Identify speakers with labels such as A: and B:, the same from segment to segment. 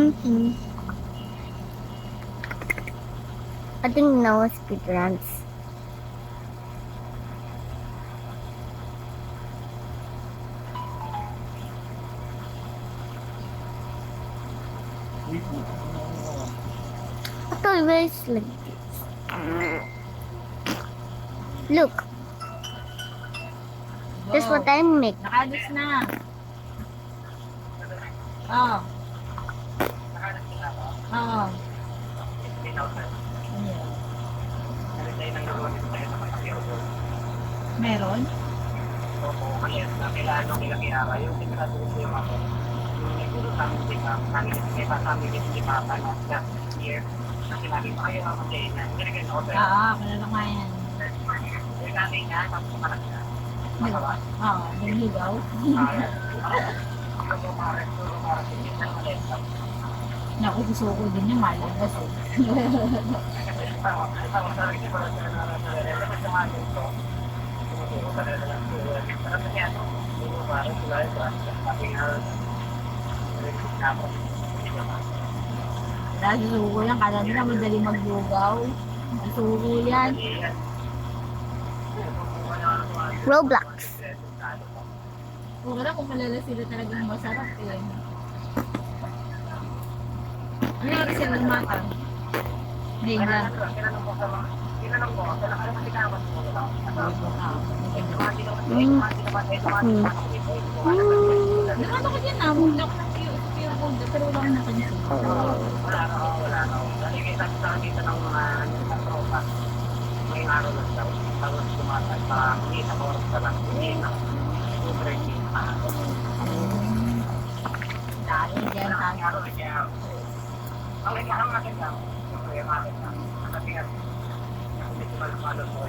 A: I think no speedruns. It's always like this. Look, this is what I make.
B: Nakalis na. Oo. Oo. Meron?
C: Oo, kasi kailangan nung ilaki-ara yung sigurado ko yung ako. Yung naguro sa amin din may pasaming hindi papa na last year. Na sinabi pa kayo ako sa inyo. Nilagay na ako sa inyo.
B: Kilala nga yan.
C: Yung nanay niya, tapos kumanak siya. Masawa.
B: Oo, nagligaw. Naku, gusto ko din yung malagas eh. Dahil suko yan, kala nila madali maglugaw. Suko yan.
A: Roblox.
B: Wala kung malala sila talagang masarap eh. Ano yung sila ng mata? Hindi lang.
C: Tinanong ko, alam mo sinabat mo lang.
B: Nakano ko din na, mula ko ng pure gold, pero wala ko napansin.
C: Wala na. Naligay sa dito ng mga tropa. May araw lang daw. Tapos tumatay. Hindi sa oras ka lang. Hindi na. Super hindi.
B: Dahil yan,
C: Ang araw na kaya. Ang akin lang. Yung akin lang. Kasi nga, hindi ko malo ko.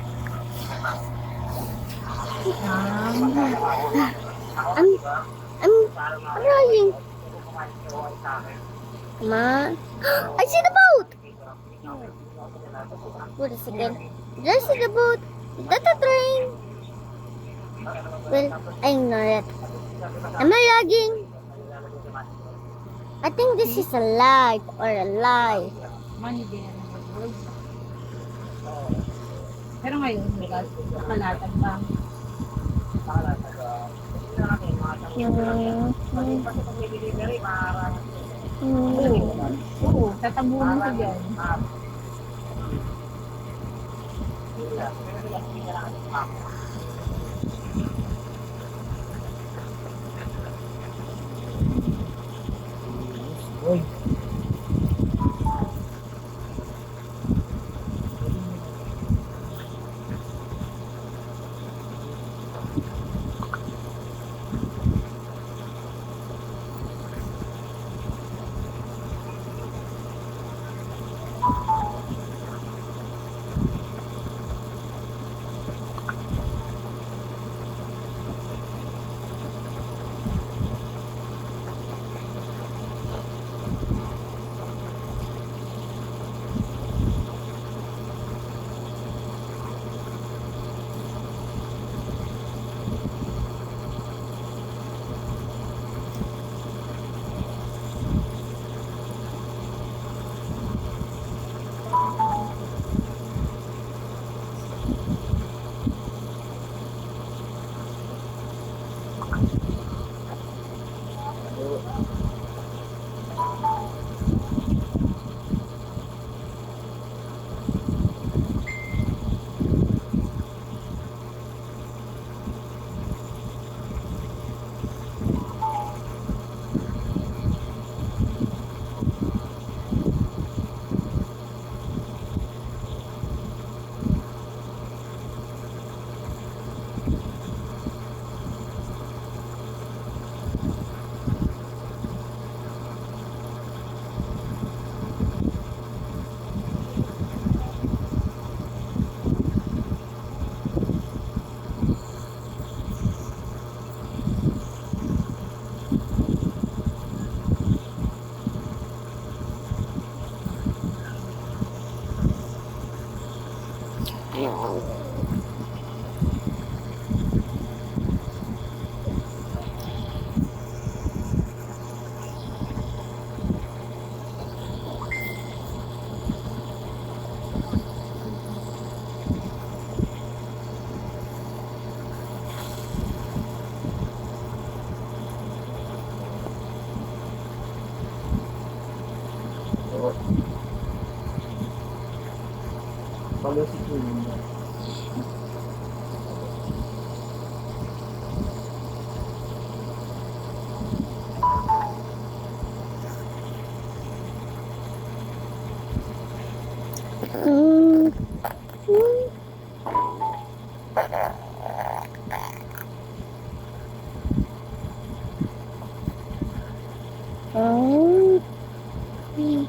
A: I'm crying. Come on. I see the boat. Wait a second. Did I see the boat? Is that a train? Well, I ignore it. Am I lagging? I think this is a lag or a lie.
B: Money din na nag-gold. Pero ngayon, nakalatag ba? Oo, tatabunan ko dyan.
C: Uy. Palusik mo yun.
A: Mm. Mm. Oh. Mm.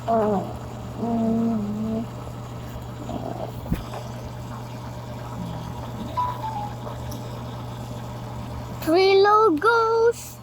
A: Oh. Mm. Three logos.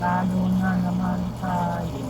C: Lalo na naman tayo.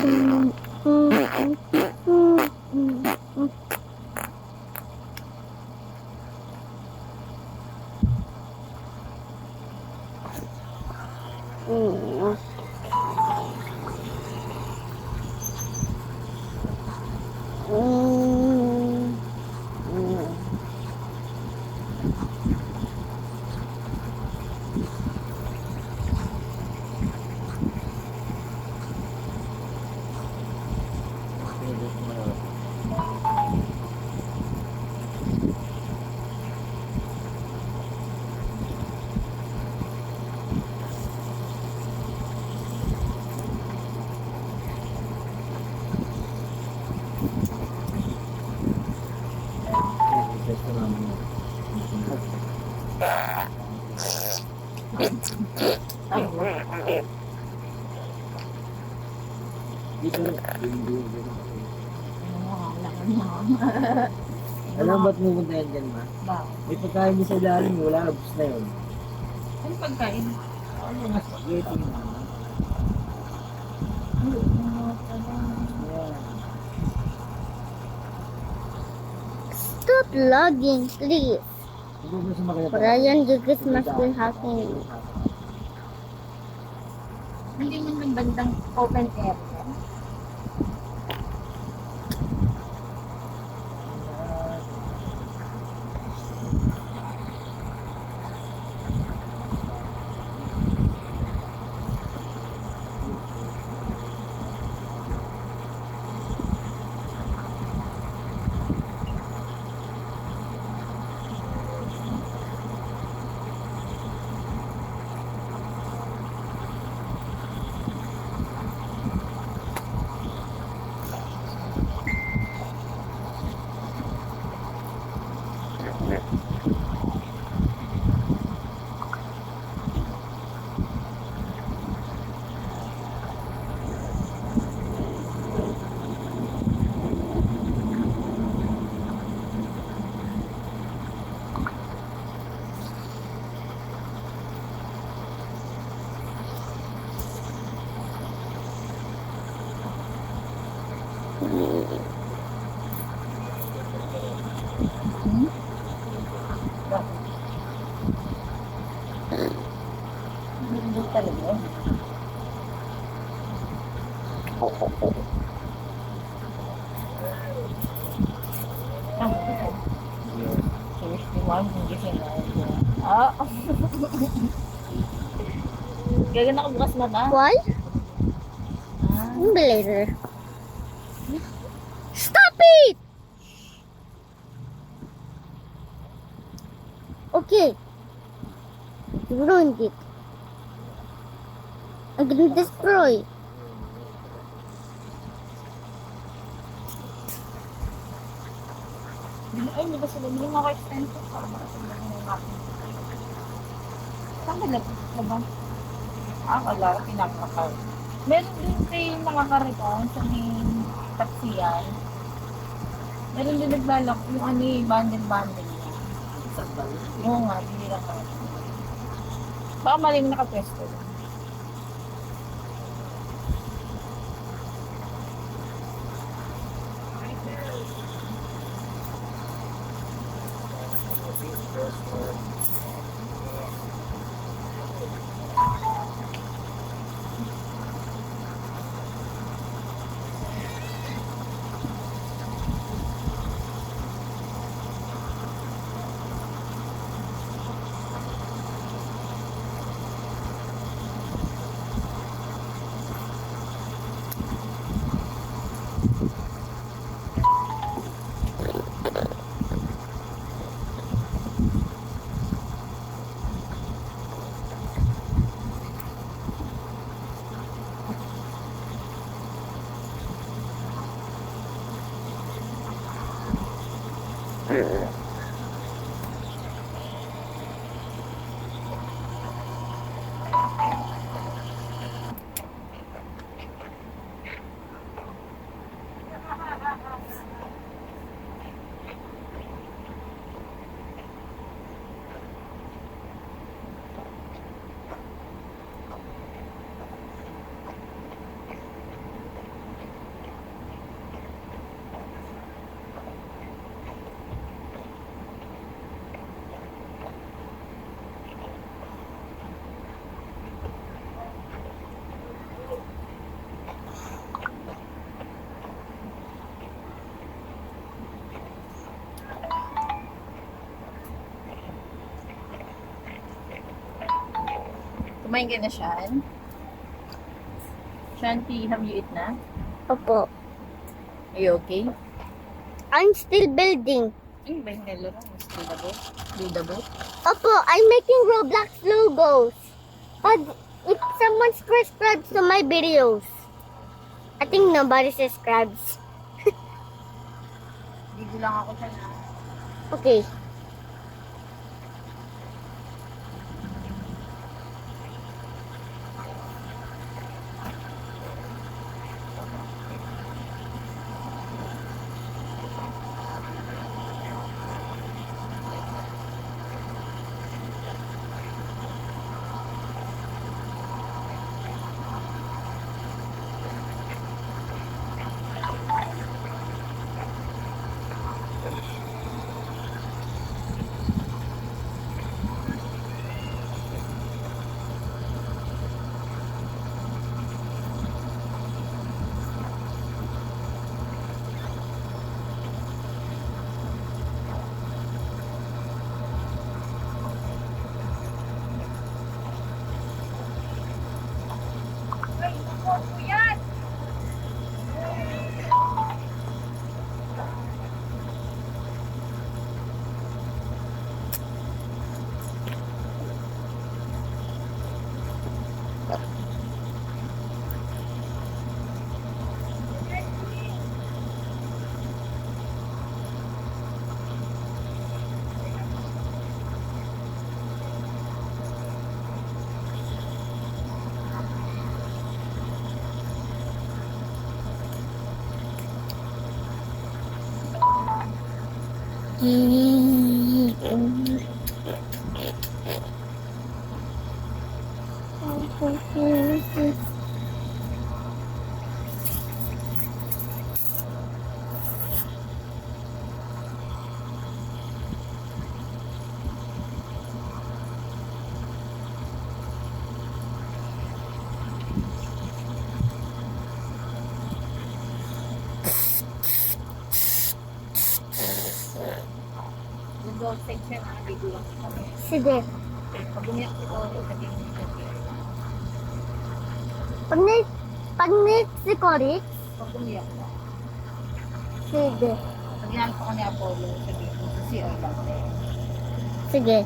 C: Mm. Mm. Mm.
D: Alam ba't pupunta yan dyan, ma?
B: Bakit?
D: May pagkain mo sa ilalim, wala na, bus na yun.
B: Ano pagkain?
D: Ano nga spaghetti, ma? Ayan.
A: Stop logging, please.
D: Siguro gusto maganda.
A: Brian Gigas must be hacking.
B: Hindi man ng bandang open area.
E: Hindi talaga. Seriously, ma'am, hindi sinabi. Ah! Gagana ka bukas mata?
A: Why?
E: Ah.
A: Later. Stop it! Okay. You ruined it. I'm gonna destroy.
B: Ay, hindi ba sila? Hindi mo ako extension. Saan ba ba?
E: Wala ka pinakakal.
B: Meron din kayo nakakariton sa may taksiyan. Meron din naglalak yung ano yung bundle-bundle niya. Oo nga, hindi lang ako. Baka maling nakapwesto lang. Kumain ka na, Shan? Shanti, have you eat na?
A: Opo.
B: Are you okay?
A: I'm still building.
B: Ano ba yung nilaro? Buildable?
A: Opo, I'm making Roblox logos. But if someone subscribes to my videos, I think nobody subscribes.
B: Video lang ako dyan.
A: Okay.
B: Yung road section na, dito lang kami.
A: Sige.
B: Pag umiyak ito, sabihin mo siya.
A: Pag si Cory,
B: Pag umiyak na.
A: sige.
B: Pag yan pa ko ni Apollo, sabihin mo sa CR lang.
A: Sige.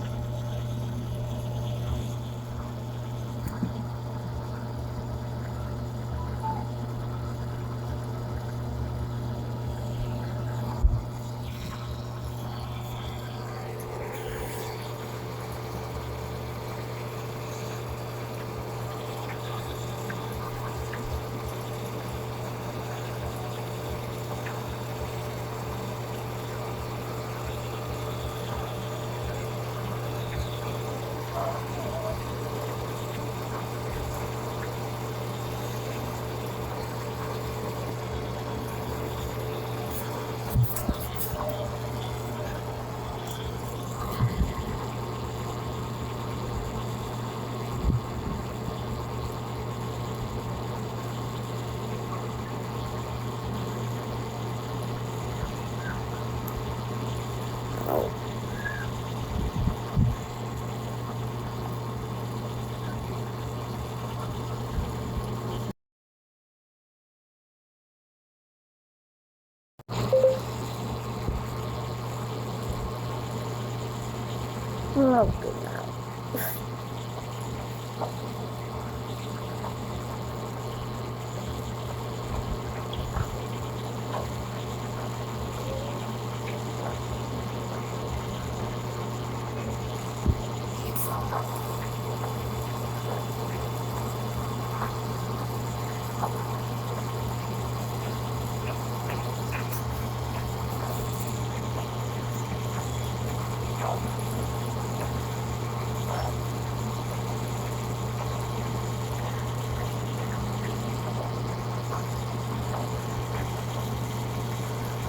A: Okay.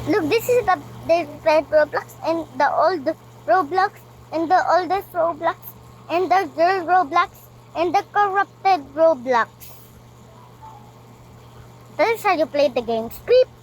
A: Look, this is the red Roblox and the old Roblox and the oldest Roblox and the girl Roblox and the corrupted Roblox. That is how you play the games. Beep.